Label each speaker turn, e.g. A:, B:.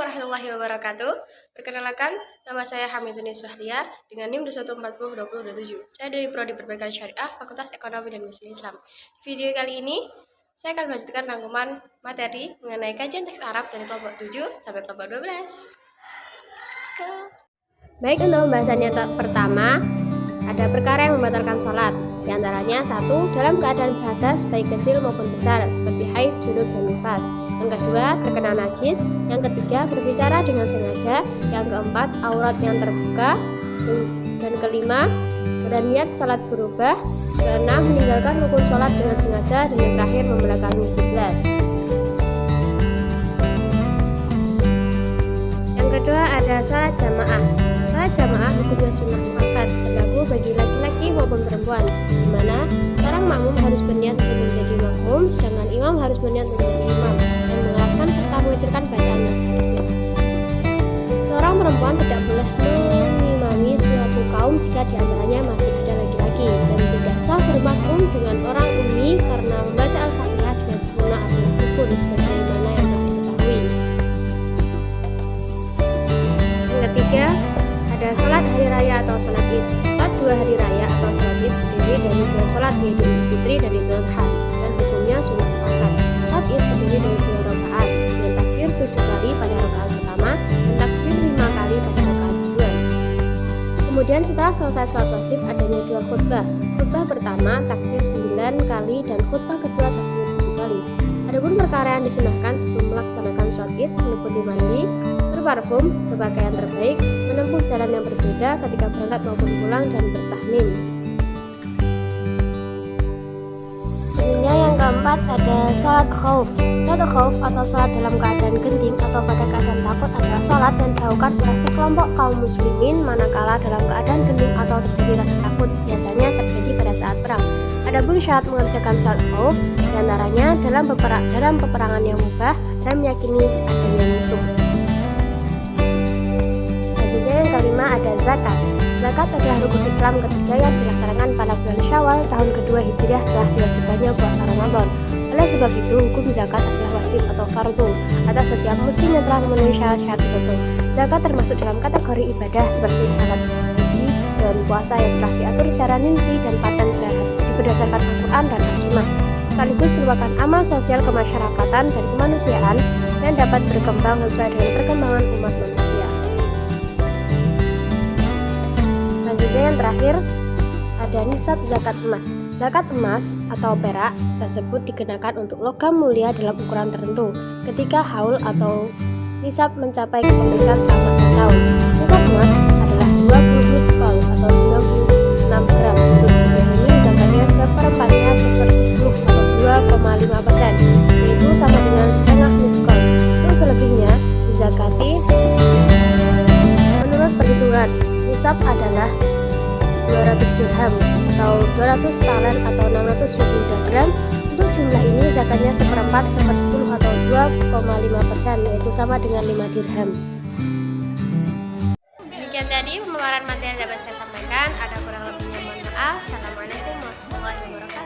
A: warahmatullahi wabarakatuh. Perkenalkan, nama saya Hamidun Iswahlia dengan NIM 21402027. Saya dari Prodi Perbankan Syariah, Fakultas Ekonomi dan Muslim Islam. Di video kali ini, saya akan melanjutkan rangkuman materi mengenai kajian teks Arab dari kelompok 7 sampai kelompok 12. Let's go. Baik, untuk pembahasannya pertama, ada perkara yang membatalkan sholat. Di antaranya, 1. Dalam keadaan berhadas baik kecil maupun besar, seperti haid, junub, dan nifas. Yang kedua, terkena najis. Yang ketiga, berbicara dengan sengaja. Yang keempat, aurat yang terbuka. Dan kelima, berniat salat berubah. Keenam, meninggalkan rukun sholat dengan sengaja. Dan yang terakhir, membelakangi kiblat. Yang kedua, ada salat jamaah. Salat jamaah hukumnya sunnah muakkad, berlaku bagi laki-laki maupun perempuan, di mana seorang makmum harus berniat untuk menjadi makmum, sedangkan imam harus berniat untuk menjadi imam, dan mengelaskan serta mengejarkan bacaan dan seterusnya. Seorang perempuan tidak boleh mengimami suatu kaum jika di antaranya masih ada laki-laki, dan tidak sah bermakmum dengan orang ummi karena membaca Al-Fatihah dengan sempurna artinya rukun sebagaimana yang telah diketahui. Yang ketiga, ada sholat hari raya atau sholat id. Sholat 2 hari raya atau sholat id terdiri dari 2 sholat, yaitu Idul Fitri dan Idul Adha, dan hukumnya sunnah muakkad. Sholat id terdiri dari 2 rakaat dengan takbir 7 kali pada rakaat pertama dan takbir 5 kali pada rakaat kedua. Kemudian setelah selesai sholat wajib adanya 2 khutbah. Khutbah pertama takbir 9 kali dan khutbah kedua takbir 7 kali. Adapun perkara yang disunahkan sebelum melaksanakan sholat id meliputi mandi, berparfum, berpakaian terbaik, menempuh jalan yang berbeda ketika berangkat maupun pulang, dan bertahnin. Selanjutnya yang keempat ada sholat khauf. Sholat khauf atau sholat dalam keadaan genting atau pada keadaan takut adalah sholat yang dilakukan oleh sekelompok kaum muslimin manakala dalam keadaan genting atau terjadi rasa takut, biasanya terjadi pada saat perang. Adapun syarat mengerjakan sholat khauf diantaranya dalam peperangan yang mubah dan meyakini adanya musuh. Yang kelima ada zakat. Zakat adalah rukun Islam ketiga yang dilaksanakan pada bulan Syawal tahun kedua Hijriah setelah diwajibkannya puasa Ramadan. Oleh sebab itu, hukum zakat adalah wajib atau fardhu atas setiap muslim yang telah memenuhi syarat-syarat tertentu. Zakat termasuk dalam kategori ibadah seperti salat, haji, dan puasa yang telah diatur secara rinci dan paten berdasarkan Al-Quran dan As-Sunnah. Sekaligus merupakan amal sosial kemasyarakatan dan kemanusiaan yang dapat berkembang sesuai dengan perkembangan umat manusia. Selanjutnya yang terakhir ada nisab zakat emas. Zakat emas atau perak tersebut dikenakan untuk logam mulia dalam ukuran tertentu ketika haul atau nisab mencapai kepemilikan selama 2 tahun. Nisab emas adalah 20 miskol atau 96 gram. Untuk jumlah ini zakatnya seperempatnya 1/10 atau 2,5%, yaitu sama dengan setengah miskol. Untuk selebihnya dizakati menurut perhitungan. Nisab adalah 200 dirham atau 200 talen atau 600 gram. Untuk jumlah ini zakatnya seperempat, 1/10 atau 2,5%, yaitu sama dengan 5 dirham. Demikian tadi pemaparan materi yang dapat saya sampaikan. Ada kurang lebihnya mohon maaf. Assalamualaikum warahmatullahi wabarakatuh.